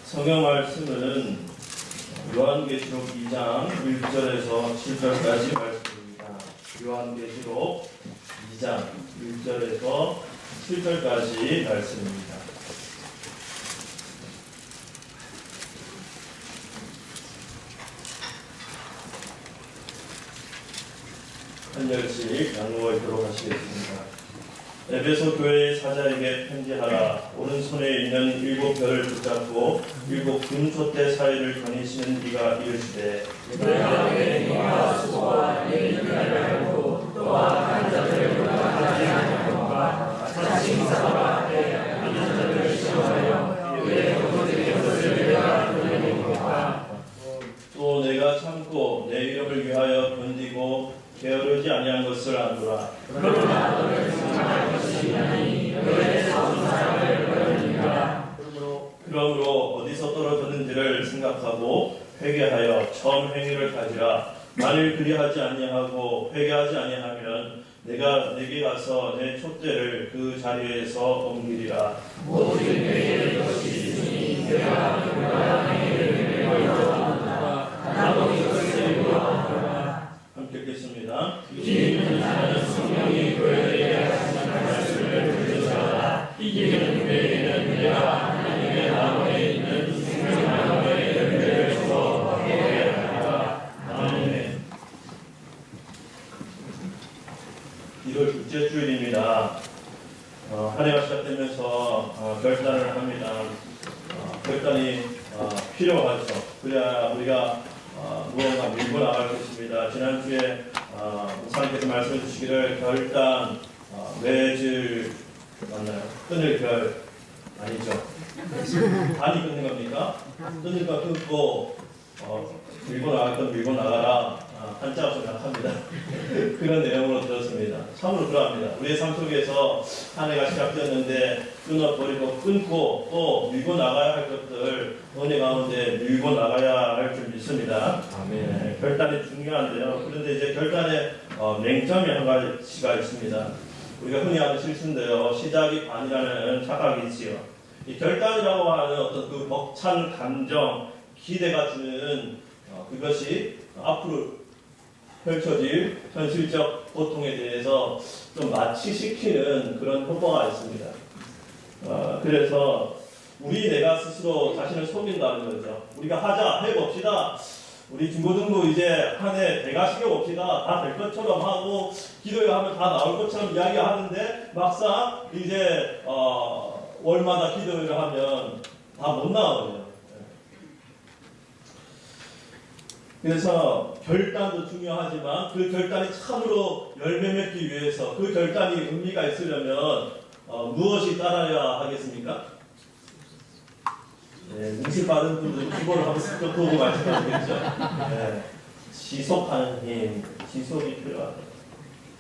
성경 말씀은 요한계시록 2장 1절에서 7절까지 말씀입니다. 요한계시록 2장 1절에서 7절까지 말씀입니다. 한 절씩 양로가 있도록 하시겠습니다. 에베소 교회의 사자에게 편지하라. 오른손에 있는 7별을 붙잡고 7 금솥대 사이를 거니시는 이가 이르시되 내가 내 힘과 수고와 내 인간을 알고 또한 한 자들을 불안하지 않으려고 자신 사와 내 악한 자들을 시험하여 내 것들의 것을 내가 돌려내리까. 또 내가 참고 내 이름을 위하여 견디고 게으르지 아니한 것을 아노라. 그러나 너를 상할 것이 아니니 너의 사온 사람을 버리니라. 그러므로 어디서 떨어졌는지를 생각하고 회개하여 처음 행위를 가지라. 만일 그리하지 아니하고 회개하지 아니하면 내가 내게 가서 내 촛대를 그 자리에서 옮기리라. 모든 회개의 것이 있으니 내가 그가 행위를 내버려두었다. 나도 이것을 요하노라. 함께 읽겠습니다. 이기는 자는 성령이 그에게 하신 말씀을 들으셔라. 이기는 그에게는 내가 하나님의 나라에 있는 생명나무의 열매를 주어 먹게 하리라. 아멘. 1월 둘째 주일입니다. 한 해가 시작되면서 결단을 합니다. 결단이 필요하죠. 그래야 우리가 무언가 밀고 나갈 것입니다. 지난주에 목사님께서 말씀해 주시기를 결단, 매질 맞나요? 끊을 결 아니죠? 단이 끊는 겁니까? 끊을 거 끊고 밀고 나갈 건 밀고 나가라. 한자가 좀 약합니다. 그런 내용으로 들었습니다. 참으로 그러합니다. 우리의 삶 속에서 한 해가 시작되었는데 끊어버리고 끊고 또 밀고 나가야 할 것들 은혜 가운데 밀고 나가야 할 줄 믿습니다. 네, 결단이 중요한데요. 그런데 이제 결단의 맹점이 한 가지가 있습니다. 우리가 흔히 하는 실수인데요. 시작이 반이라는 착각이 있지요. 이 결단이라고 하는 어떤 그 벅찬 감정, 기대가 주는 그것이 앞으로 펼쳐질 현실적 고통에 대해서 좀 마취시키는 그런 효과가 있습니다. 그래서 내가 스스로 자신을 속인다는 거죠. 우리가 하자, 해봅시다. 우리 중고등부 이제 한 해 대가시켜봅시다. 다 될 것처럼 하고 기도하면 다 나올 것처럼 이야기하는데 막상 이제 월마다 기도를 하면 다 못 나와요. 그래서 결단도 중요하지만 그 결단이 참으로 열매 맺기 위해서 그 결단이 의미가 있으려면 무엇이 따라야 하겠습니까? 네, 눈치 빠른 분들 기본을 한번 슬쩍 보고 말씀하시겠죠? 네, 지속하는 힘, 지속이 필요하다.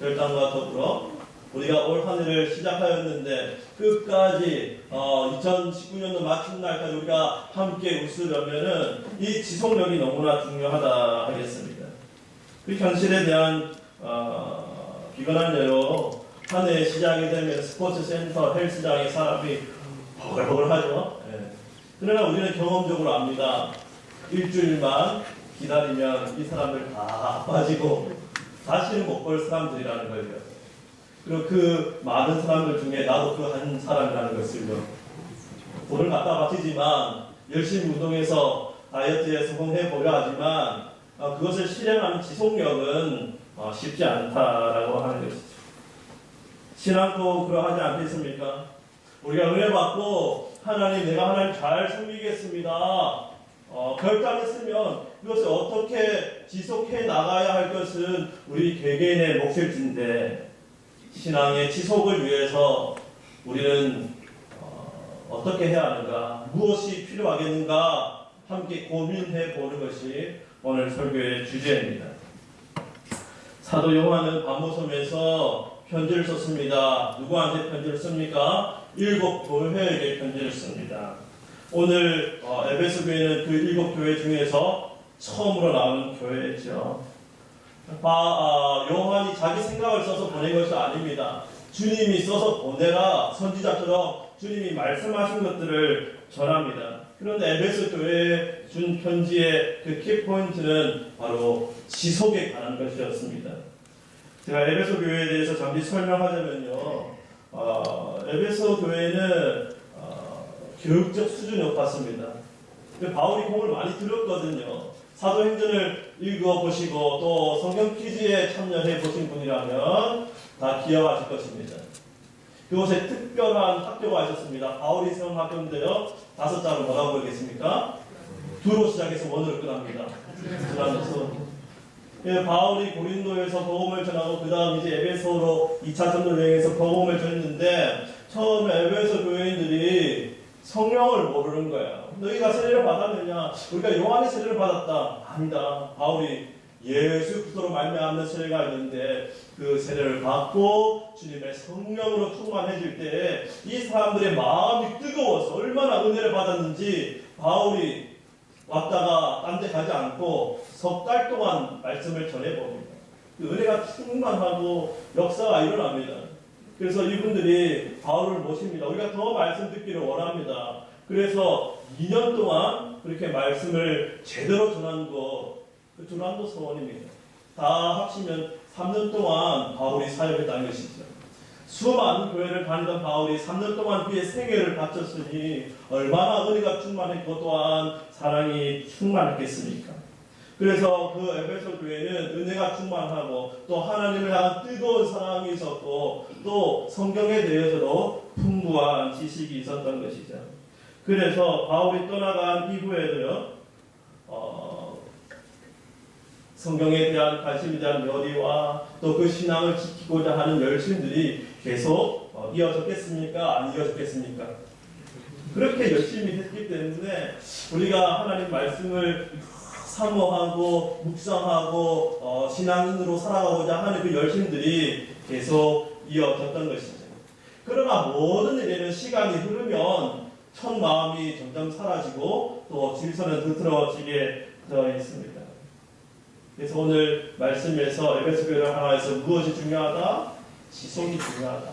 결단과 더불어 우리가 올 한 해를 시작하였는데 끝까지 2019년도 마친 날까지 우리가 함께 웃으려면은 이 지속력이 너무나 중요하다 하겠습니다. 그 현실에 대한 비관한 예로 한 해 시작이 되면 스포츠 센터, 헬스장에 사람이 버글버글하죠. 네. 그러나 우리는 경험적으로 압니다. 일주일만 기다리면 이 사람들 다 빠지고 다시는 못 볼 사람들이라는 거예요. 그리고 그 많은 사람들 중에 나도 그 한 사람이라는 것을요. 돈을 갖다 바치지만 열심히 운동해서 다이어트에 성공해 보려 하지만 그것을 실행하는 지속력은 쉽지 않다라고 하는 것이죠. 신앙도 그러하지 않겠습니까? 우리가 은혜 받고 하나님 내가 하나님 잘 섬기겠습니다. 결단했으면 이것을 어떻게 지속해 나가야 할 것은 우리 개개인의 몫일진데 신앙의 지속을 위해서 우리는 어떻게 해야 하는가, 무엇이 필요하겠는가 함께 고민해 보는 것이 오늘 설교의 주제입니다. 사도 요한은 바모섬에서 편지를 썼습니다. 누구한테 편지를 씁니까? 7 교회에게 편지를 씁니다. 오늘 에베소 교회는 그 7 교회 중에서 처음으로 나온 교회죠. 요한이 자기 생각을 써서 보낸 것이 아닙니다. 주님이 써서 보내라, 선지자처럼 주님이 말씀하신 것들을 전합니다. 그런데 에베소 교회에 준 편지의 그 키포인트는 바로 지속에 관한 것이었습니다. 제가 에베소 교회에 대해서 잠시 설명하자면요. 에베소 교회는 교육적 수준이 높았습니다. 바울이 공을 많이 들었거든요. 사도행전을 읽어보시고 또 성경 퀴즈에 참여해 보신 분이라면 다 기억하실 것입니다. 그곳에 특별한 학교가 있었습니다. 바울이 세운 학교인데요. 5자로 뭐라고 부르겠습니까? 2로 시작해서 1으로 끝납니다. 바울이 고린도에서 복음을 전하고 그 다음 이제 에베소로 2차 전도 여행에서 복음을 전했는데 처음에 에베소 교인들이 성령을 모르는 거야. 너희가 세례를 받았느냐? 우리가 요한의 세례를 받았다. 아니다. 바울이 예수 그리스도로 말미암는 세례가 있는데 그 세례를 받고 주님의 성령으로 충만해질 때 이 사람들의 마음이 뜨거워서 얼마나 은혜를 받았는지 바울이 왔다가 딴 데 가지 않고 석 달 동안 말씀을 전해봅니다. 그 은혜가 충만하고 역사가 일어납니다. 그래서 이분들이 바울을 모십니다. 우리가 더 말씀 듣기를 원합니다. 그래서 2년 동안 그렇게 말씀을 제대로 전한 거, 그 전한도 소원입니다. 다 합치면 3년 동안 바울이 사역했다는 것이죠. 수많은 교회를 다니던 바울이 3년 동안 그의 생애를 바쳤으니 얼마나 은혜가 충만했고 또한 사랑이 충만했겠습니까? 그래서 그 에베소 교회는 은혜가 충만하고 또 하나님을 향한 뜨거운 사랑이 있었고 또 성경에 대해서도 풍부한 지식이 있었던 것이죠. 그래서 바울이 떠나간 이후에도요, 성경에 대한 관심에 대한 열의와 또 그 신앙을 지키고자 하는 열심들이 계속 이어졌겠습니까? 안 이어졌겠습니까? 그렇게 열심히 했기 때문에 우리가 하나님 말씀을 사모하고 묵상하고 신앙인으로 살아가고자 하는 그 열심들이 계속 이어졌던 것이죠. 그러나 모든 일에는 시간이 흐르면 첫 마음이 점점 사라지고 또 질서는 흐트러지게 되어 있습니다. 그래서 오늘 말씀에서 에베소 교회를 향해서 무엇이 중요하다? 지속이 중요하다.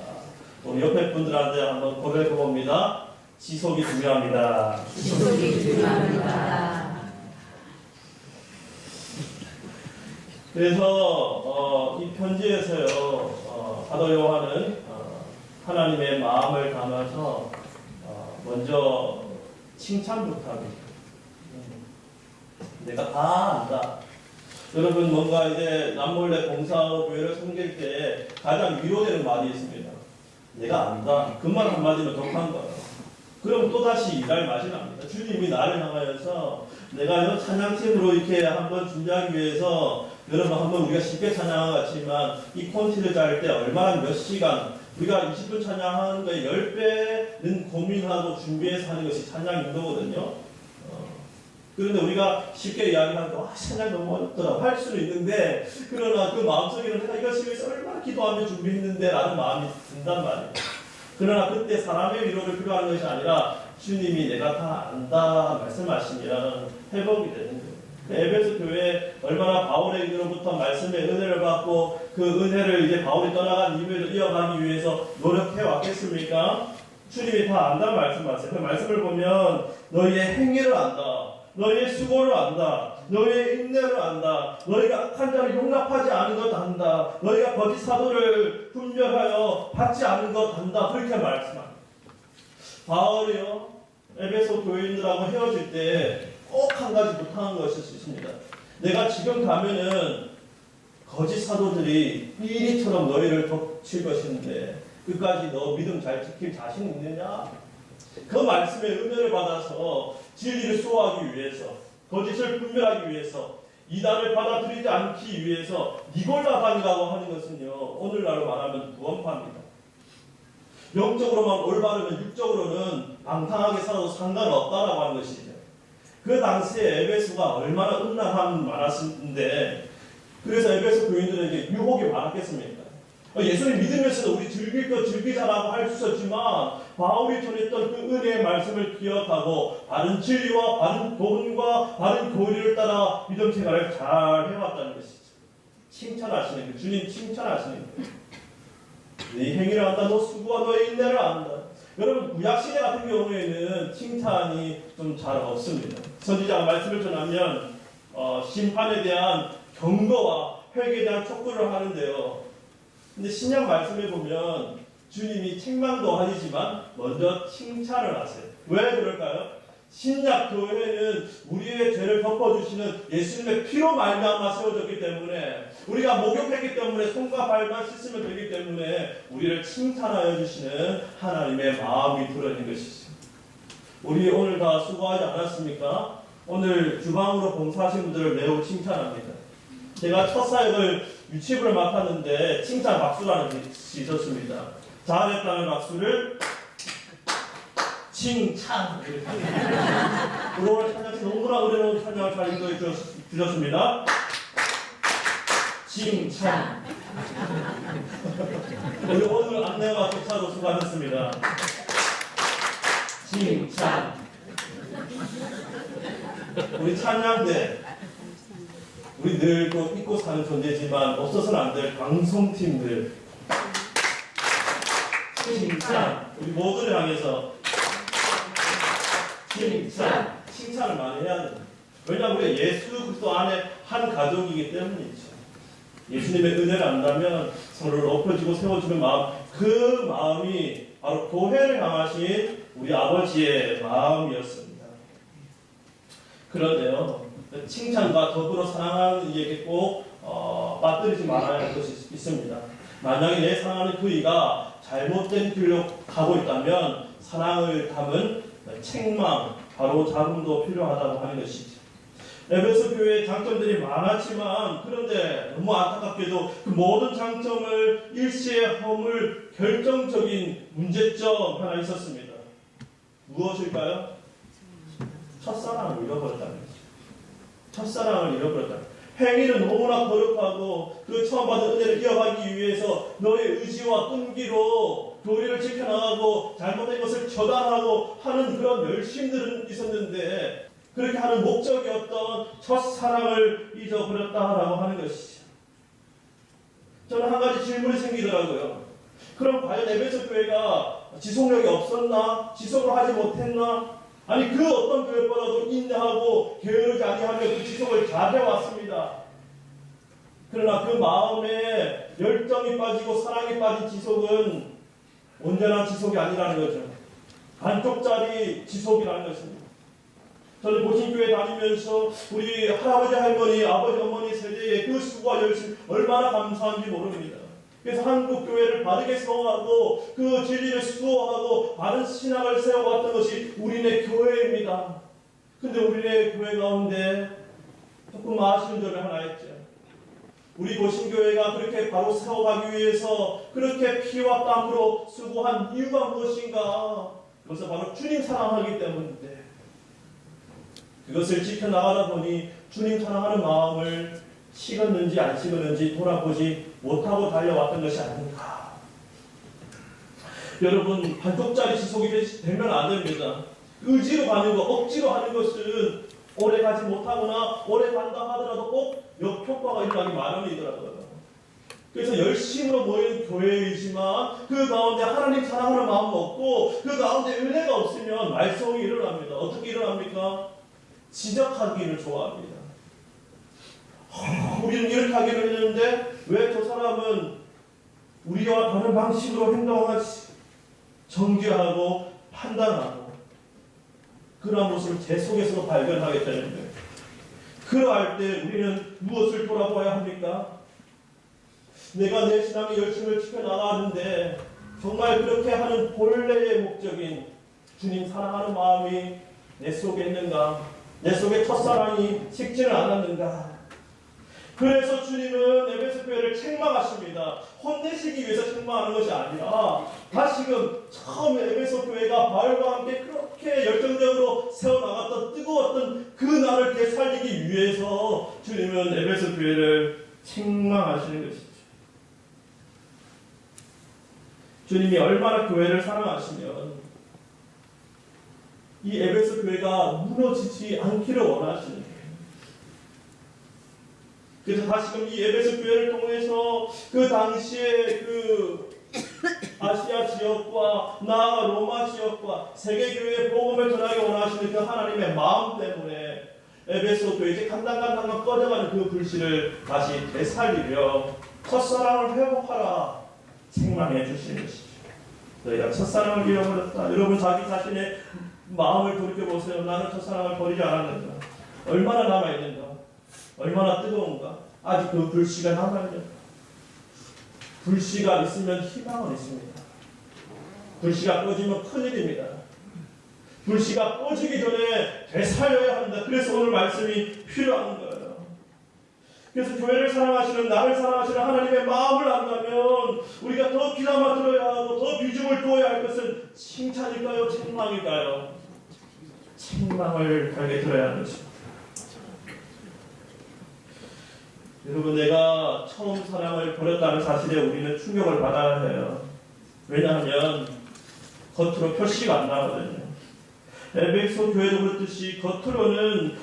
우리 옆에 분들한테 한번 고백해 봅니다. 지속이 중요합니다. 지속이 중요합니다. 그래서 이 편지에서요, 사도 요한은 하나님의 마음을 담아서 먼저 칭찬부터 합니다. 내가 다 안다. 여러분 뭔가 이제 남몰래 봉사하고 교회를 섬길 때 가장 위로되는 말이 있습니다. 내가 안다. 그 말 한마디면 덕한 거예요. 그럼 또다시 일할 맛이 납니다. 주님이 나를 향하여서 내가 찬양팀으로 이렇게 한번 준비하기 위해서 여러분 한번 우리가 쉽게 찬양한 것 같지만 이 콘티를 짤 때 얼마나 몇 시간 우리가 20분 찬양하는 거에 10배는 고민하고 준비해서 하는 것이 찬양 인도거든요. 그런데 우리가 쉽게 이야기하는 거, 찬양 너무 어렵더라 할 수는 있는데 그러나 그 마음속에는 내가 이것을 위해서 얼마나 기도하며 준비했는데 라는 마음이 든단 말이에요. 그러나 그때 사람의 위로를 필요한 것이 아니라 주님이 내가 다 안다 말씀하시면 회복이 되는 거예요. 에베소 교회에 얼마나 바울의 위로부터 말씀의 은혜를 받고 그 은혜를 이제 바울이 떠나간 이후에도 이어가기 위해서 노력해 왔겠습니까? 주님이 다 안다 말씀하세요. 그 말씀을 보면 너희의 행위를 안다. 너희의 수고를 안다. 너희의 인내를 안다. 너희가 악한 자를 용납하지 않은 것 안다. 너희가 거짓 사도를 분별하여 받지 않은 것 안다. 그렇게 말씀합니다. 바울이요, 에베소 교인들하고 헤어질 때 꼭 한 가지 못한 것일 수 있습니다. 내가 지금 가면은 거짓 사도들이 삐리처럼 너희를 덮칠 것인데 끝까지 너 믿음 잘 지킬 자신 있느냐? 그 말씀의 은혜를 받아서 진리를 소화하기 위해서, 거짓을 분별하기 위해서, 이단을 받아들이지 않기 위해서 니골라반이라고 하는 것은요, 오늘날로 말하면 구원파입니다. 영적으로만 올바르면 육적으로는 방탕하게 살아도 상관없다라고 하는 것이죠. 그 당시에 에베소가 얼마나 음란함 많았는데, 그래서 에베소 교인들에게 유혹이 많았겠습니까? 예수님 믿으면서도 우리 즐길 것 즐기자라고 할 수 있었지만 바울이 전했던 그 은혜의 말씀을 기억하고 바른 진리와 바른 교훈과 바른 교리를 따라 믿음 생활을 잘 해왔다는 것이죠. 칭찬하시는 거예요. 주님 칭찬하시는 거예요. 네 행위를 안다. 너 수고와 너의 인내를 안다. 여러분 구약시대 같은 경우에는 칭찬이 좀 잘 없습니다. 선지자가 말씀을 전하면 심판에 대한 경고와 회개에 대한 촉구를 하는데요. 근데 신약 말씀에 보면 주님이 책망도 하시지만 먼저 칭찬을 하세요. 왜 그럴까요? 신약 교회는 우리의 죄를 덮어주시는 예수님의 피로 말미암아 세워졌기 때문에, 우리가 목욕했기 때문에 손과 발만 씻으면 되기 때문에 우리를 칭찬하여 주시는 하나님의 마음이 드러낸 것이죠. 우리 오늘 다 수고하지 않았습니까? 오늘 주방으로 봉사하신 분들을 매우 칭찬합니다. 제가 첫 사역을 유치부를 맡았는데 칭찬 박수라는 것이 있었습니다. 잘했다는 박수를 칭찬. 오늘 찬양 너무나 어려운 찬양을 잘 인도해 주셨습니다. 칭찬. 우리 오늘 안내와 교차로 수고하셨습니다. 칭찬. 우리 찬양대, 우리 늘 또 잊고 사는 존재지만 없어서는 안 될 방송팀들, 칭찬. 우리 모두를 향해서 칭찬을 많이 해야 됩니다. 왜냐하면 우리가 예수 그리스도 안에 한 가족이기 때문이죠. 예수님의 은혜를 안다면 서로를 높여주고 세워주는 마음, 그 마음이 바로 교회를 향하신 우리 아버지의 마음이었습니다. 그런데요, 칭찬과 더불어 사랑하는 이에게 꼭 빠뜨리지 말아야 할 것이 있습니다. 만약에 내 사랑하는 그 이가 잘못된 길로 가고 있다면 사랑을 담은 책망, 바로 자금도 필요하다고 하는 것이죠. 에베소 교회의 장점들이 많았지만, 그런데 너무 안타깝게도 그 모든 장점을 일시에 허물 결정적인 문제점 하나 있었습니다. 무엇일까요? 첫사랑을 잃어버렸다는 거죠. 첫사랑을 잃어버렸다. 행위는 너무나 거룩하고 그 처음 받은 은혜를 이어가기 위해서 너의 의지와 끈기로 교리를 지켜나가고 잘못된 것을 처단하고 하는 그런 열심들은 있었는데, 그렇게 하는 목적이었던 첫사랑을 잊어버렸다라고 하는 것이죠. 저는 한 가지 질문이 생기더라고요. 그럼 과연 에베소 교회가 지속력이 없었나? 지속을 하지 못했나? 아니, 그 어떤 교회보다도 인내하고 게으르지 아니하며 그 지속을 잘 해왔습니다. 그러나 그 마음에 열정이 빠지고 사랑이 빠진 지속은 온전한 지속이 아니라는 거죠. 반쪽짜리 지속이라는 것입니다. 저는 보신교회 다니면서 우리 할아버지, 할머니, 아버지, 어머니 세대의 그 수고와 열심 얼마나 감사한지 모릅니다. 그래서 한국 교회를 바르게 세워가고 그 진리를 수호하고 바른 신앙을 세워갔던 것이 우리네 교회입니다. 근데 우리네 교회 가운데 조금 아쉬운 점이 하나 있죠. 우리 보신교회가 그렇게 바로 세워가기 위해서 그렇게 피와 땀으로 수고한 이유가 무엇인가? 그것은 바로 주님 사랑하기 때문인데, 그것을 지켜나가다 보니 주님 사랑하는 마음을 식었는지 안 식었는지 돌아보지 못하고 달려왔던 것이 아닌가. 여러분, 반쪽짜리 지속이 되면 안 됩니다. 의지로 가는 것, 억지로 하는 것은 오래 가지 못하거나 오래 간다 하더라도 꼭 역효과가 일어나기 마련이더라고요. 그래서 열심으로 모인 교회이지만 그 가운데 하나님 사랑하는 마음은 없고 그 가운데 은혜가 없으면 말썽이 일어납니다. 어떻게 일어납니까? 지적하기를 좋아합니다. 우리는 이렇게 하기로 했는데 왜 저 사람은 우리와 다른 방식으로 행동하지? 정죄하고 판단하고 그러한 모습을 제 속에서도 발견하게 되는데, 그러할 때 우리는 무엇을 돌아봐야 합니까? 내가 내 신앙의 열심을 지켜나가는데 정말 그렇게 하는 본래의 목적인 주님 사랑하는 마음이 내 속에 있는가? 내 속에 첫사랑이 식지는 않았는가? 그래서 주님은 에베소 교회를 책망하십니다. 혼내시기 위해서 책망하는 것이 아니라 다시금 처음 에베소 교회가 바울과 함께 그렇게 열정적으로 세워나갔던 뜨거웠던 그 날을 되살리기 위해서 주님은 에베소 교회를 책망하시는 것이죠. 주님이 얼마나 교회를 사랑하시면 이 에베소 교회가 무너지지 않기를 원하시는 거예요. 그래서 다시금 이 에베소 교회를 통해서 그 당시에 그 아시아 지역과 나아가 로마 지역과 세계교회의 복음을 전하기 원하시는 그 하나님의 마음 때문에 에베소 교회 이제 간당간당 꺼져가는 그 불씨를 다시 되살리려 첫사랑을 회복하라 책망해 주시는 것이죠. 너희가 첫사랑을 잃어버렸다. 여러분 자기 자신의 마음을 돌이켜보세요. 나는 첫사랑을 버리지 않았는가? 얼마나 남아있는가? 얼마나 뜨거운가? 아직 그 불씨가 남아있는가? 불씨가 있으면 희망은 있습니다. 불씨가 꺼지면 큰일입니다. 불씨가 꺼지기 전에 되살려야 한다. 그래서 오늘 말씀이 필요한 거예요. 그래서 교회를 사랑하시는 나를 사랑하시는 하나님의 마음을 안다면 우리가 더 귀담아 들어야 하고 더 비중을 두어야 할 것은 칭찬일까요? 책망일까요? 책망을 달게 들어야 하는 것입니다. 여러분 내가 처음 사랑을 버렸다는 사실에 우리는 충격을 받아야 해요. 왜냐하면 겉으로 표시가 안 나거든요. 에베소 교회도 그렇듯이 겉으로는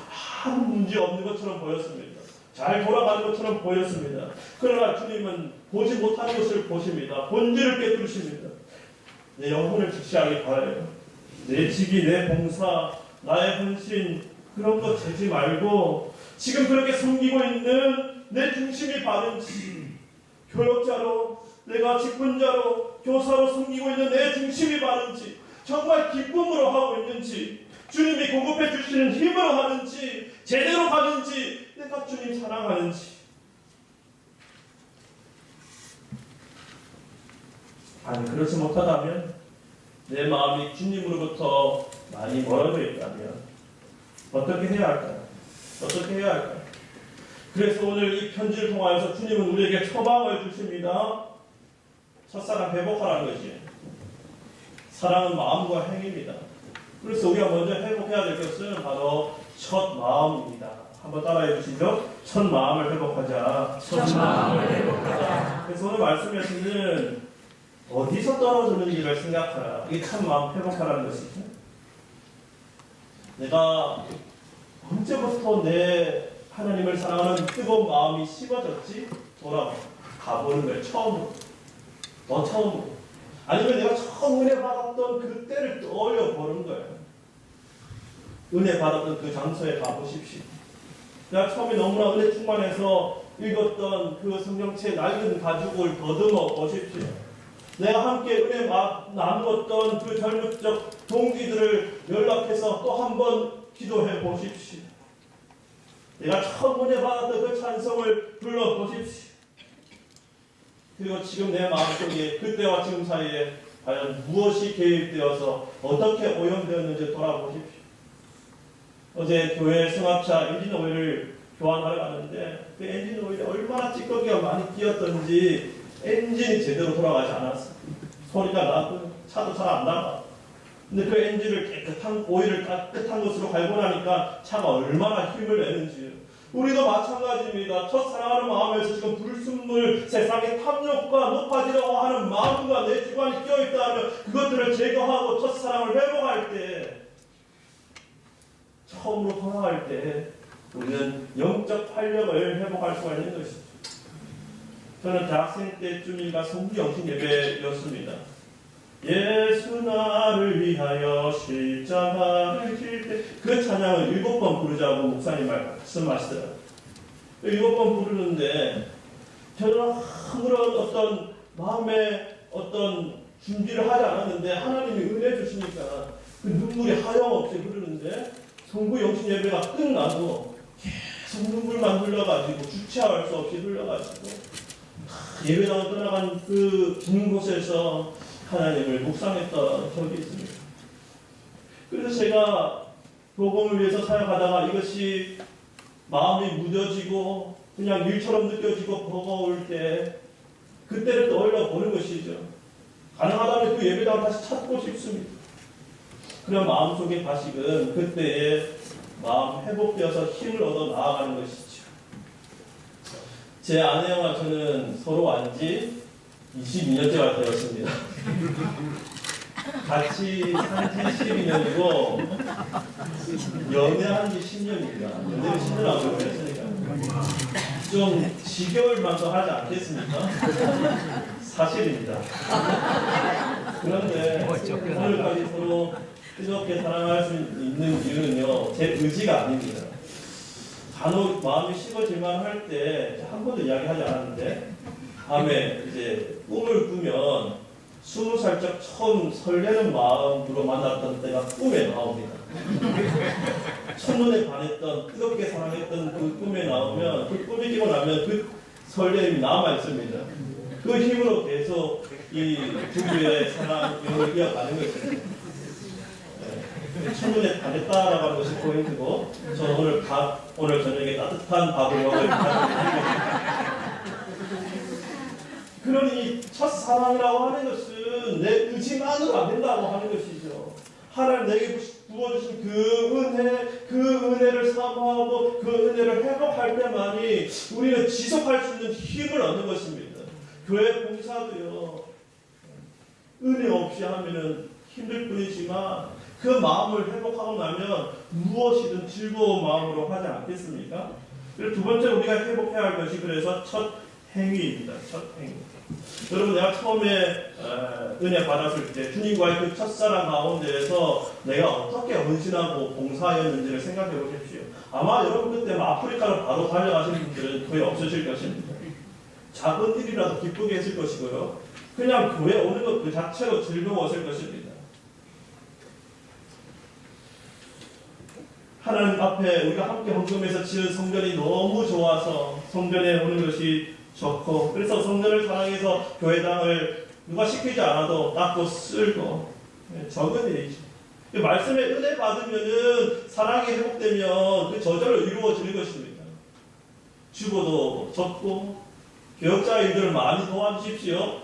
아무 문제 없는 것처럼 보였습니다. 잘 돌아가는 것처럼 보였습니다. 그러나 주님은 보지 못하는 것을 보십니다. 본질을 깨뜨리십니다. 내 영혼을 직시하기 바라요. 내 직위, 내 봉사, 나의 헌신 그런 거 재지 말고 지금 그렇게 섬기고 있는 내 중심이 바른지 교역자로 내가 직분자로 교사로 섬기고 있는 내 중심이 바른지 정말 기쁨으로 하고 있는지 주님이 공급해 주시는 힘으로 하는지 제대로 가는지 내가 주님 사랑하는지 아니 그렇지 못하다면 내 마음이 주님으로부터 많이 멀어져 있다면 어떻게 해야 할까요? 어떻게 해야 할까요? 그래서 오늘 이 편지를 통하여서 주님은 우리에게 처방을 주십니다. 첫사랑 회복하라는 거지. 사랑은 마음과 행위입니다. 그래서 우리가 먼저 회복해야 될 것은 바로 첫 마음입니다. 한번 따라해 주시죠. 첫 마음을 회복하자. 첫 마음을 회복하자. 그래서 오늘 말씀에서는 어디서 떨어졌는지를 생각하라. 이게 첫 마음 회복하라는 것이죠. 내가 언제부터 내 하나님을 사랑하는 뜨거운 마음이 식어졌지? 돌아가보는 거예요. 처음으로. 더 처음으로. 아니면 내가 처음 은혜 받았던 그때를 떠올려 보는 거예요. 은혜 받았던 그 장소에 가보십시오. 내가 처음에 너무나 은혜 충만해서 읽었던 그 성경책 낡은 가죽을 더듬어 보십시오. 내가 함께 은혜 나누었던 그 젊은 적 동기들을 연락해서 또 한 번 기도해 보십시오. 내가 처음 은혜 받았던 그 찬송을 불러 보십시오. 그리고 지금 내 마음속에 그때와 지금 사이에 과연 무엇이 개입되어서 어떻게 오염되었는지 돌아보십시오. 어제 교회 승합차 엔진 오일을 교환하러 갔는데 그 엔진 오일에 얼마나 찌꺼기가 많이 끼었던지 엔진이 제대로 돌아가지 않았어. 소리가 나고 차도 잘 안 나가. 근데 그 엔진을 깨끗한 오일을 깨끗한 것으로 갈고 나니까 차가 얼마나 힘을 내는지. 우리도 마찬가지입니다. 첫사랑하는 마음에서 지금 불순물, 세상의 탐욕과 높아지려고 하는 마음과 내 주관이 끼어있다 하면 그것들을 제거하고 첫사랑을 회복할 때, 처음으로 돌아갈 때 우리는 영적 활력을 회복할 수가 있는 것이죠. 저는 대학생 때쯤인가 성부영신 예배였습니다. 예수 나를 위하여 십자가를 질 때 그 찬양을 7번 부르자고 목사님 말씀하시더라고요. 7번 부르는데 저는 아무런 어떤 마음의 어떤 준비를 하지 않았는데 하나님이 은혜 주시니까 그 눈물이 하염없이 흐르는데 성부 영신 예배가 끝나도 계속 눈물만 흘러가지고 주체할 수 없이 흘러가지고 예배당을 떠나간 그 긴 곳에서 하나님을 묵상했던 적이 있습니다. 그래서 제가 복음을 위해서 사역하다가 이것이 마음이 무뎌지고 그냥 일처럼 느껴지고 버거울 때 그때를 떠올려 보는 것이죠. 가능하다면 그 예배당을 다시 찾고 싶습니다. 그런 마음속에 다시금 그때의 마음 회복되어서 힘을 얻어 나아가는 것이죠. 제 아내와 저는 서로 안지 22년째가 되었습니다. 같이 산지 12년이고 연애한 지 10년입니다. 연애를 10년 하고 했으니까 좀 지겨울만 더 하지 않겠습니까? 사실입니다. 그런데 오늘까지 서로 뜨겁게 사랑할 수 있는 이유는요, 제 의지가 아닙니다. 간혹 마음이 식어질만 할 때 한 번도 이야기하지 않았는데, 다음에 이제 꿈을 꾸면 20살적 처음 설레는 마음으로 만났던 때가 꿈에 나옵니다. 첫눈에 반했던, 뜨겁게 사랑했던 그 꿈에 나오면, 그 꿈이 끼고 나면 그 설렘이 남아 있습니다. 그 힘으로 계속 이 부부의 사랑을 이어가는 것입니다. 첫눈에 반했다라고 하는 것이 포인트고, 저는 오늘 저녁에 따뜻한 밥을 먹을 그러니 첫사랑이라고 하는 것은 내 의지만으로 안 된다고 하는 것이죠. 하나님 내게 부어주신 그 은혜를 사모하고 그 은혜를 회복할 때만이 우리는 지속할 수 있는 힘을 얻는 것입니다. 교회 봉사도요, 은혜 없이 하면은 힘들 뿐이지만 그 마음을 회복하고 나면 무엇이든 즐거운 마음으로 하지 않겠습니까? 그리고 두 번째 우리가 회복해야 할 것이 그래서 첫 행위입니다. 첫 행위. 여러분, 내가 처음에 은혜 받았을 때 주님과의 그 첫사랑 가운데에서 내가 어떻게 헌신하고 봉사하였는지를 생각해 보십시오. 아마 여러분 그때 아프리카로 바로 달려가신 분들은 거의 없으실 것입니다. 작은 일이라도 기쁘게 했을 것이고요. 그냥 교회 오는 것 그 자체로 즐거웠을 것입니다. 하나님 앞에 우리가 함께 헌금해서 지은 성전이 너무 좋아서 성전에 오는 것이 좋고, 그래서 성전을 사랑해서 교회당을 누가 시키지 않아도 닦고 쓸고, 적은 일이죠. 말씀에 은혜 받으면은 사랑이 회복되면 그 저절로 이루어지는 것입니다. 주보도 적고 교역자 일들을 많이 도와주십시오.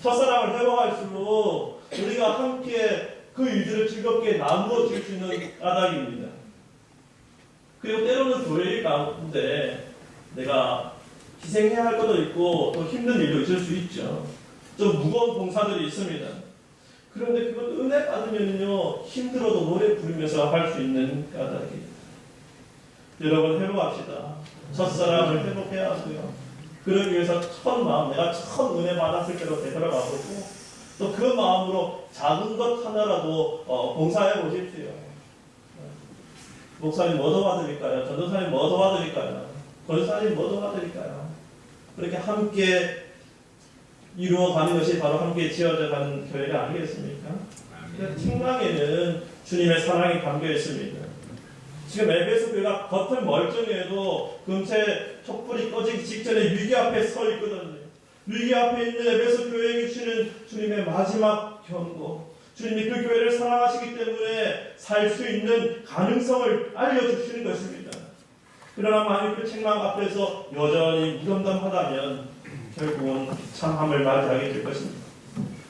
첫사랑을 회복할수록 우리가 함께 그 일들을 즐겁게 나누어 줄 수 있는 까닭입니다. 그리고 때로는 교회 가운데 내가 희생해야 할 것도 있고 또 힘든 일도 있을 수 있죠. 좀 무거운 봉사들이 있습니다. 그런데 그것 은혜 받으면요, 힘들어도 노래 부르면서 할 수 있는 까닭이에요. 여러분, 회복합시다. 첫사랑을 회복해야 하고요. 그러기 위해서 첫 마음, 내가 처음 은혜 받았을 때로 되돌아가보고 또 그 마음으로 작은 것 하나라도 봉사해 보십시오. 목사님 뭐 도와드릴까요? 전도사님 뭐 도와드릴까요? 권사님 뭐 도와드릴까요? 그렇게 함께 이루어가는 것이 바로 함께 지어져 가는 교회가 아니겠습니까? 책망에는 주님의 사랑이 담겨 있습니다. 지금 에베소 교회가 겉은 멀쩡해도 금세 촛불이 꺼지기 직전에 위기 앞에 서 있거든요. 위기 앞에 있는 에베소 교회에게 주시는 주님의 마지막 경고, 주님이 그 교회를 사랑하시기 때문에 살 수 있는 가능성을 알려주시는 것입니다. 그러나 만약 그 책망 앞에서 여전히 무덤덤하다면 결국은 참함을 맞이하게 될 것입니다.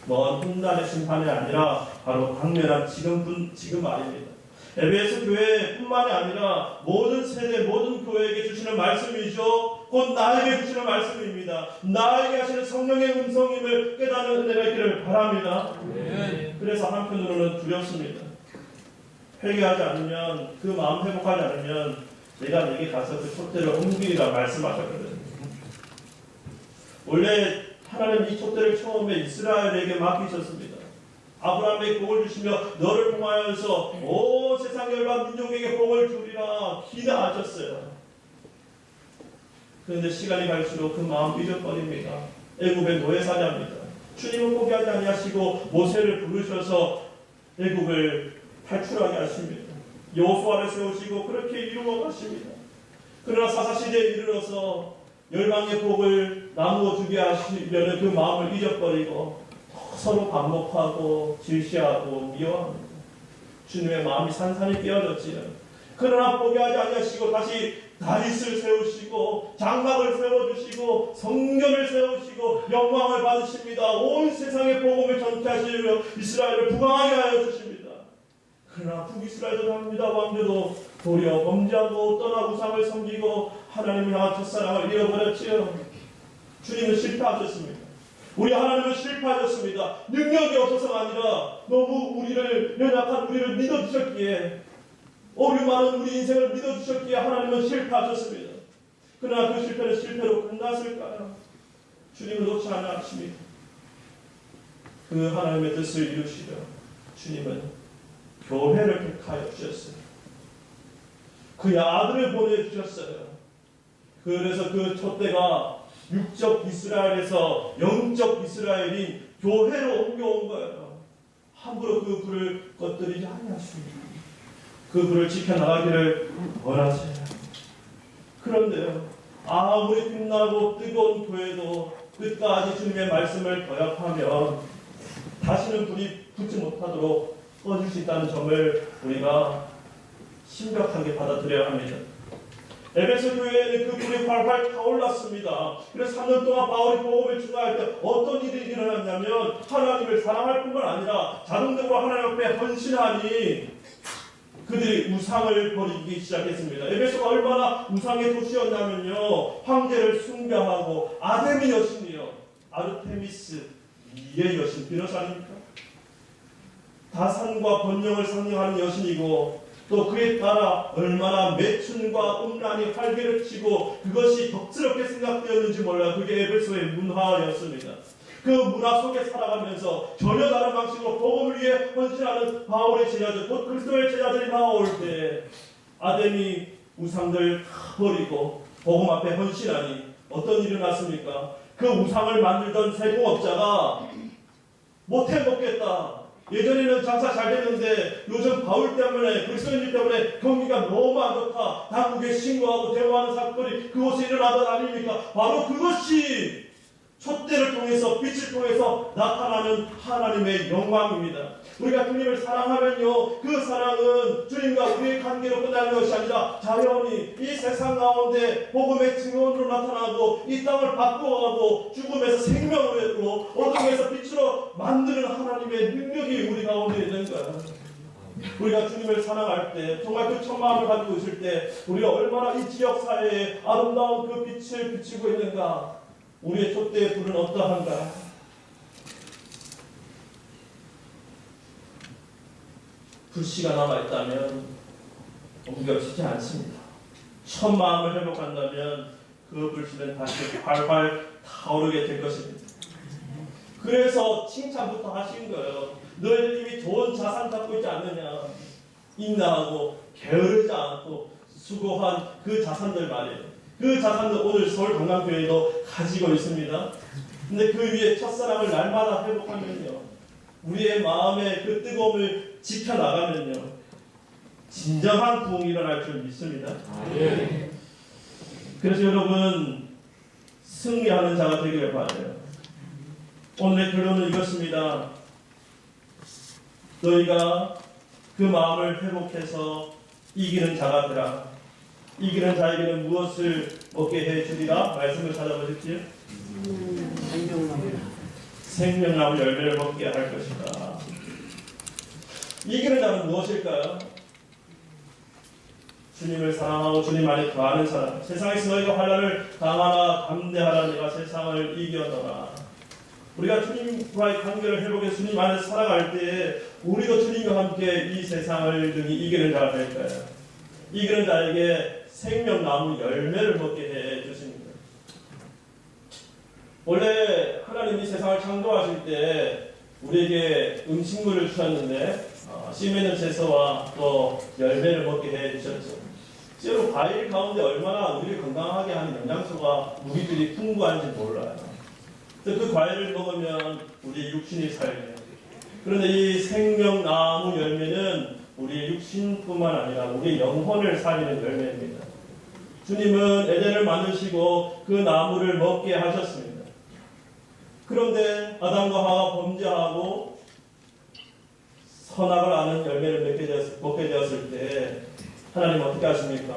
먼 훗날의 심판이 아니라 바로 강렬한 지금 말입니다. 에베소 교회뿐만이 아니라 모든 세대, 모든 교회에게 주시는 말씀이죠. 곧 나에게 주시는 말씀입니다. 나에게 하시는 성령의 음성임을 깨닫는 은혜가 있기를 바랍니다. 그래서 한편으로는 두렵습니다. 회개하지 않으면, 그 마음 회복하지 않으면 내가 내게 가서 그 촛대를 옮기리라 말씀하셨거든요. 원래 하나님 이 촛대를 처음에 이스라엘에게 맡기셨습니다. 아브라함에게 복을 주시며 너를 통하여서 온 세상 열방 민족에게 복을 주리라 기도하셨어요. 그런데 시간이 갈수록 그 마음 잊어버립니다. 애굽의 노예사냐입니다. 주님은 포기하지 아니하시고 모세를 부르셔서 애굽을 탈출하게 하십니다. 여호수아를 세우시고 그렇게 이루어 가십니다. 그러나 사사시대에 이르러서 열방의 복을 나누어 주게 하시려는 그 마음을 잊어버리고 서로 반목하고 질시하고 미워합니다. 주님의 마음이 산산이 깨어졌지요. 그러나 포기하지 아니하시고 다시 다윗을 세우시고 장막을 세워주시고 성전을 세우시고 영광을 받으십니다. 온 세상의 복음을 전케하시려 이스라엘을 부강하게 하여 주십니다. 그러나 북이스라엘도 합니다. 왕조도 도리어 범죄하고 떠나 우상을 섬기고 하나님을 향한 첫사랑을 잃어버렸지요. 주님은 실패하셨습니다. 우리 하나님은 실패하셨습니다. 능력이 없어서가 아니라 너무 우리를 연약한 우리를 믿어주셨기에, 오류 많은 우리 인생을 믿어주셨기에 하나님은 실패하셨습니다. 그러나 그 실패는 실패로 끝났을까요? 주님을 놓지 않으십니다. 그 하나님의 뜻을 이루시려 주님은 교회를 택하여 주셨어요. 그의 아들을 보내주셨어요. 그래서 그 촛대가 육적 이스라엘에서 영적 이스라엘인 교회로 옮겨온 거예요. 함부로 그 불을 꺼뜨리지 아니하십니다. 그 불을 지켜나가기를 원하세요. 그런데요, 아무리 빛나고 뜨거운 교회도 끝까지 주님의 말씀을 거역하면 다시는 불이 붙지 못하도록 꺼질 수 있다는 점을 우리가 심각하게 받아들여야 합니다. 에베소 교회에는 그 불이 활활 타올랐습니다. 그래서 3년 동안 바울이 복음을 증거할 때 어떤 일이 일어났냐면 하나님을 사랑할 뿐만 아니라 자동적으로 하나님 앞에 헌신하니 그들이 우상을 버리기 시작했습니다. 에베소가 얼마나 우상의 도시였냐면요, 황제를 숭배하고 아데미 여신이요, 아르테미스 이의 여신, 비너스 아닙니까? 다산과 번영을 상징하는 여신이고 또 그에 따라 얼마나 매춘과 음란이 활개를 치고 그것이 덕스럽게 생각되었는지 몰라. 그게 에베소의 문화였습니다. 그 문화 속에 살아가면서 전혀 다른 방식으로 복음을 위해 헌신하는 바울의 제자들, 곧 그리스도의 제자들이 나올 때 아데미 우상들 다 버리고 복음 앞에 헌신하니 어떤 일이 났습니까? 그 우상을 만들던 세공업자가 못해 먹겠다. 예전에는 장사 잘 됐는데 요즘 바울 때문에, 그리스도인들 때문에 경기가 너무 안 좋다. 당국에 신고하고 대화하는 사건이 그곳에 일어나던 아닙니까? 바로 그것이 촛대를 통해서, 빛을 통해서 나타나는 하나님의 영광입니다. 우리가 주님을 사랑하면요, 그 사랑은 주님과 우리의 관계로 끝나는 것이 아니라 자연히 이 세상 가운데 복음의 증언으로 나타나고 이 땅을 바꾸어가고 죽음에서 생명으로 했고 어둠에서 빛으로 만드는 하나님의 능력이 우리 가운데 있는 거예요. 우리가 주님을 사랑할 때, 정말 그 첫마음을 가지고 있을 때 우리가 얼마나 이 지역 사회에 아름다운 그 빛을 비치고 있는가. 우리의 촛대의 불은 어떠한가? 불씨가 남아있다면 옮겨지지 않습니다. 첫 마음을 회복한다면 그 불씨는 다시 활활 타오르게 될 것입니다. 그래서 칭찬부터 하신 거예요. 너희들 이미 좋은 자산 갖고 있지 않느냐. 인내하고 게으르지 않고 수고한 그 자산들 말이에요. 그 자산도 오늘 서울 강남교회도 가지고 있습니다. 근데 그 위에 첫사랑을 날마다 회복하면요, 우리의 마음의 그 뜨거움을 지켜나가면요, 진정한 부흥이 일어날 줄 믿습니다. 그래서 여러분, 승리하는 자가 되기를 바라요. 오늘의 결론은 이것입니다. 너희가 그 마음을 회복해서 이기는 자가 되라. 이기는 자에게는 무엇을 먹게 해주리라? 말씀을 찾아보십시오. 생명나무 열매를 먹게 할 것이다. 이기는 자는 무엇일까요? 주님을 사랑하고 주님 안에 거하는 사람. 세상에서 너희가 환난을 당하나 담대하라. 내가 세상을 이겨노라. 우리가 주님과의 관계를 회복해 주님 안에 살아갈 때 우리도 주님과 함께 이 세상을 등이 이기는 자가 될 거예요. 이기는 자에게 생명나무 열매를 먹게 해 주십니다. 원래 하나님이 세상을 창조하실 때 우리에게 음식물을 주셨는데 씨 맺는 채소와 또 열매를 먹게 해 주셨죠. 실제로 과일 가운데 얼마나 우리를 건강하게 하는 영양소가 무기들이 풍부한지 몰라요. 그 과일을 먹으면 우리 육신이 살게. 그런데 이 생명나무 열매는 우리 육신뿐만 아니라 우리 영혼을 살리는 열매입니다. 주님은 에덴을 만드시고 그 나무를 먹게 하셨습니다. 그런데 아담과 하와가 범죄하고 선악을 아는 열매를 먹게 되었을 때 하나님 어떻게 하십니까?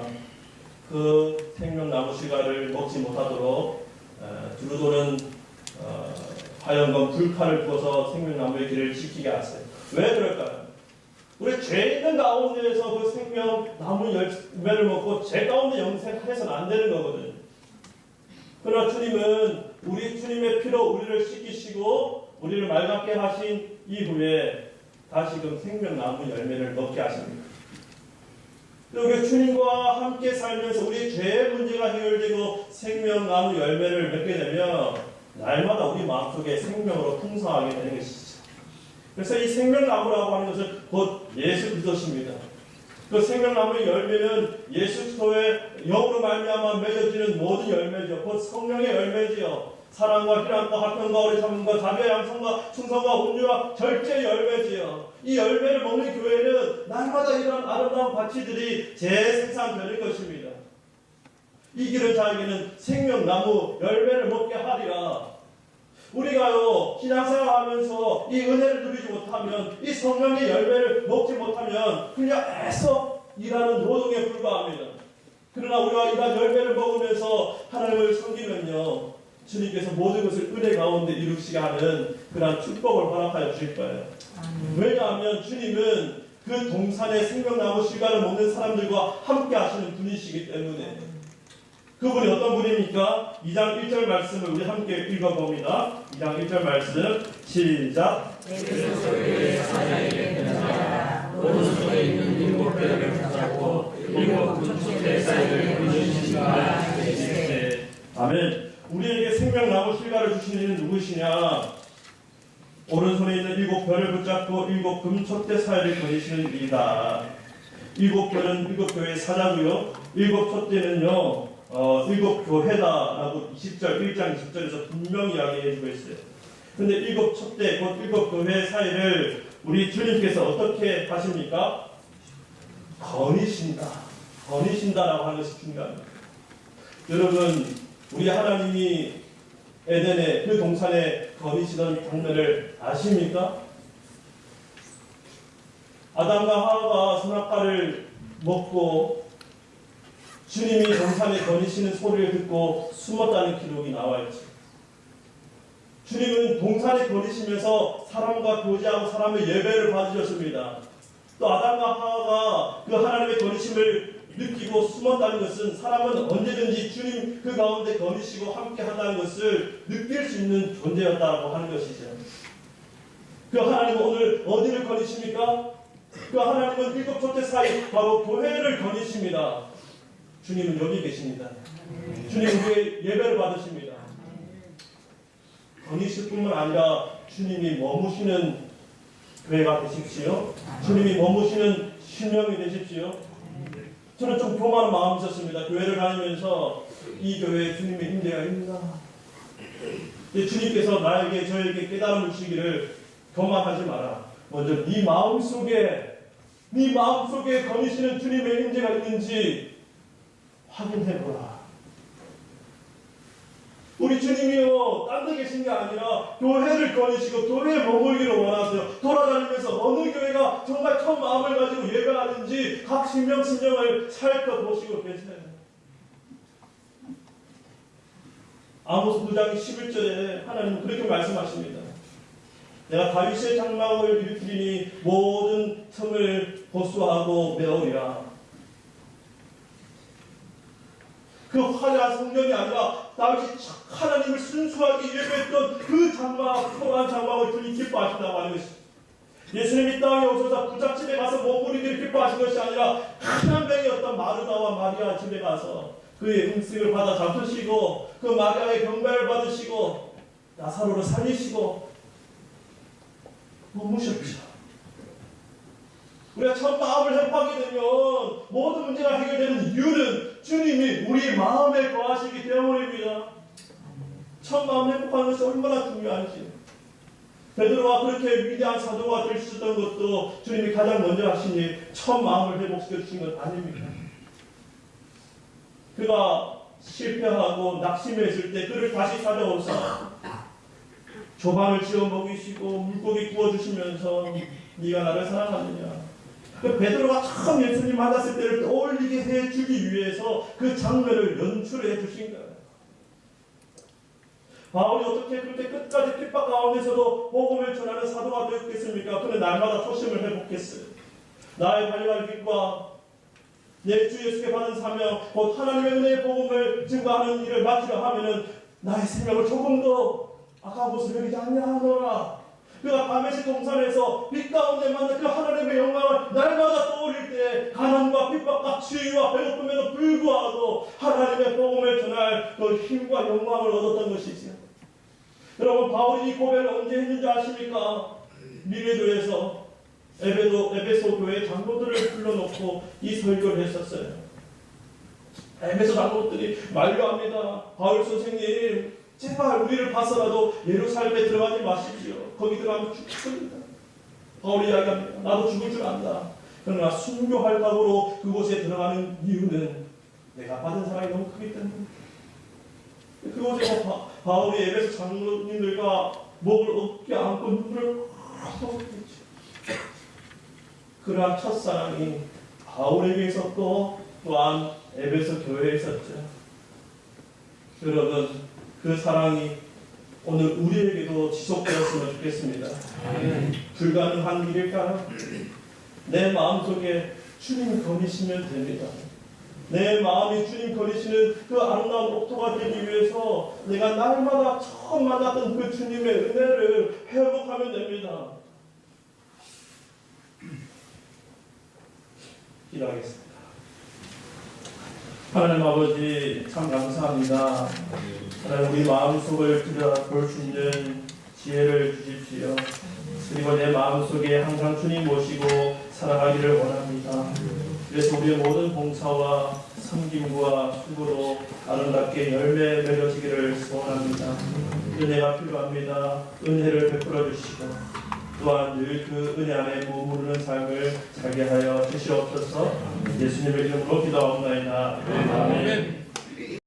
그 생명나무 씨가를 먹지 못하도록 두루도는 화염검 불칼을 부어서 생명나무의 길을 지키게 하세요. 왜 그럴까요? 우리 죄 있는 가운데에서 그 생명나무 열매를 먹고 죄 가운데 영생해서는 안 되는 거거든요. 그러나 주님은 우리 주님의 피로 우리를 씻기시고 우리를 맑게 하신 이후에 다시금 생명나무 열매를 먹게 하십니다. 우리 주님과 함께 살면서 우리 죄의 문제가 해결되고 생명나무 열매를 맺게 되면 날마다 우리 마음속에 생명으로 풍성하게 되는 것이죠. 그래서 이 생명나무라고 하는 것은 곧 예수 그리스도십니다. 그 생명나무의 열매는 예수 그리스도의 영으로 말미암아 맺어지는 모든 열매죠. 곧 성령의 열매지요. 사랑과 희락과 화평과 오래참음과 자비와 양성과 충성과 온유와 절제 열매지요. 이 열매를 먹는 교회는 날마다 이러한 아름다운 가치들이 재생산되는 것입니다. 이 길은 자에게는 생명나무 열매를 먹게 하리라. 우리가요 신앙생활하면서 이 은혜를 누리지 못하면, 이 성령의 열매를 먹지 못하면 그냥 애써 일하는 노동에 불과합니다. 그러나 우리가 이러한 열매를 먹으면서 하나님을 섬기면요, 주님께서 모든 것을 은혜 가운데 이루시게 하는 그러한 축복을 허락하여 주실 거예요. 왜냐하면 주님은 그 동산의 생명나무 실과를 먹는 사람들과 함께 하시는 분이시기 때문에. 그분이 어떤 분입니까? 2장 1절 말씀을 우리 함께 읽어봅니다. 2장 1절 말씀 시작. 예수의 사자에게 등장하라. 오른손에 있는 일곱 뼈를 붙잡고 일곱 군중의 사이를 보여주시니가 되시되. 아멘. 우리에게 생명나무 실과를 주신 이는 누구시냐? 오른손에 있는 일곱 별을 붙잡고 일곱 금촛대 사이를 거니시는 이다. 일곱 별은 일곱 교회의 사자고요. 일곱 촛대는요, 일곱 교회다라고 20절 1장 20절에서 분명히 이야기해주고 있어요. 그런데 일곱 촛대 곧 일곱 교회 사이를 우리 주님께서 어떻게 하십니까? 거니신다라고 하는 것이 중요합니다. 여러분, 우리 하나님이 에덴의 그 동산에 거니시던 장면을 아십니까? 아담과 하와가 선악과를 먹고 주님이 동산에 거니시는 소리를 듣고 숨었다는 기록이 나와 있죠. 주님은 동산에 거니시면서 사람과 교제하고 사람의 예배를 받으셨습니다. 또 아담과 하와가 그 하나님의 거니심을 느끼고 숨었다는 것은 사람은 언제든지 주님 그 가운데 거니시고 함께 한다는 것을 느낄 수 있는 존재였다고 하는 것이죠. 그 하나님은 오늘 어디를 거니십니까? 그 하나님은 일곱 촛대 사이 바로 교회를 거니십니다. 주님은 여기 계십니다. 주님은 우리의 예배를 받으십니다. 거니실 뿐만 아니라 주님이 머무시는 교회가 되십시오. 주님이 머무시는 신령이 되십시오. 저는 좀 교만한 마음이 있었습니다. 교회를 다니면서 이 교회에 주님의 임재가 있나? 주님께서 나에게 저에게 깨달음을 주시기를 교만하지 마라. 먼저 네 마음속에 거니시는 주님의 임재가 있는지 확인해보라. 우리 주님이요, 딴 데 계신 게 아니라 교회를 거니시고 교회에 머물기를 원하세요. 돌아다니면서 어느 교회가 정말 첫 마음을 가지고 예배하는지 각 신령을 살펴보시고 계세요. 아모스 9장 11절에 하나님은 그렇게 말씀하십니다. 내가 다윗의 장막을 일으키리니 모든 틈을 보수하고 메우리라. 그 화려한 성전이 아니라 다윗이 하나님을 순수하게 예배했던 그 장막, 초라한 장막을 주님 기뻐하신다고 하는 것입니다. 예수님이 땅에 오셔서 부잣집에 가서 머무르기를 기뻐하신 것이 아니라 가난뱅이였던 마르다와 마리아 집에 가서 그의 음식을 받아 잡수시고 그 마리아의 경배를 받으시고 나사로를 살리시고 머무셨죠. 우리가 첫 마음을 회복하게 되면 모든 문제가 해결되는 이유는 주님이 우리 마음에 거하시기 때문입니다. 첫 마음 회복하는 것이 얼마나 중요한지. 베드로가 그렇게 위대한 사도가 될 수 있었던 것도 주님이 가장 먼저 하신 일, 첫 마음을 회복시켜 주신 것 아닙니까? 그가 실패하고 낙심했을 때 그를 다시 찾아오사 조방을 지어 먹이시고 물고기 구워주시면서 네가 나를 사랑하느냐. 그 베드로가 처음 예수님 만났을 때를 떠올리게 해주기 위해서 그 장면을 연출해 주신 거예요. 바울이 어떻게 그렇게 끝까지 핍박 가운데서도 복음을 전하는 사도가 되었겠습니까? 그는 날마다 초심을 회복했어요. 나의 발휘할 길과 내 주 예수께 받은 사명, 곧 하나님의 은혜의 복음을 증거하는 일을 맡으려 하면은 나의 생명을 조금 더 아까운 것을 여기지 않냐 하노라. 그가 다메섹 동산에서 빛 가운데 만난 그 하나님의 영광을 날마다 떠올릴 때 가난과 핍박과 치유와 배고픔에도 불구하고 하나님의 복음을 전할 그 힘과 영광을 얻었던 것이지요. 여러분, 바울이 이 고백을 언제 했는지 아십니까? 미레도에서 에베소 교회 장로들을 불러놓고 이 설교를 했었어요. 에베소 장로들이 만류합니다. 바울 선생님, 제발 우리를 봐서라도 예루살렘에 들어가지 마십시오. 거기 들어가면 죽습니다. 바울이 이야기합니다. 나도 죽을 줄 안다. 그러나 순교할 각오로 그곳에 들어가는 이유는 내가 받은 사랑이 너무 크기 때문에. 그곳에 바울이 에베소 장로님들과 목을 어깨 안고 눈물을 흘리고 있죠. 그러한 첫사랑이 바울에게 있었고 또한 에베소 교회에 있었죠. 여러분, 그 사랑이 오늘 우리에게도 지속되었으면 좋겠습니다. 불가능한 일일까요? 내 마음속에 주님 거니시면 됩니다. 내 마음이 주님 거니시는 그 아름다운 옥토가 되기 위해서 내가 날마다 처음 만났던 그 주님의 은혜를 회복하면 됩니다. 기도하겠습니다. 하나님 아버지, 참 감사합니다. 하나님, 우리 마음속을 들여볼 수 있는 지혜를 주십시오. 그리고 내 마음속에 항상 주님 모시고 살아가기를 원합니다. 그래서 우리의 모든 봉사와 섬김과 수고로 아름답게 열매 맺어지기를 소원합니다. 은혜가 필요합니다. 은혜를 베풀어 주시고 또한 늘 그 은혜 안에 머무르는 삶을 살게 하여 주시옵소서. 예수님의 이름으로 기도하옵나이다. 아멘.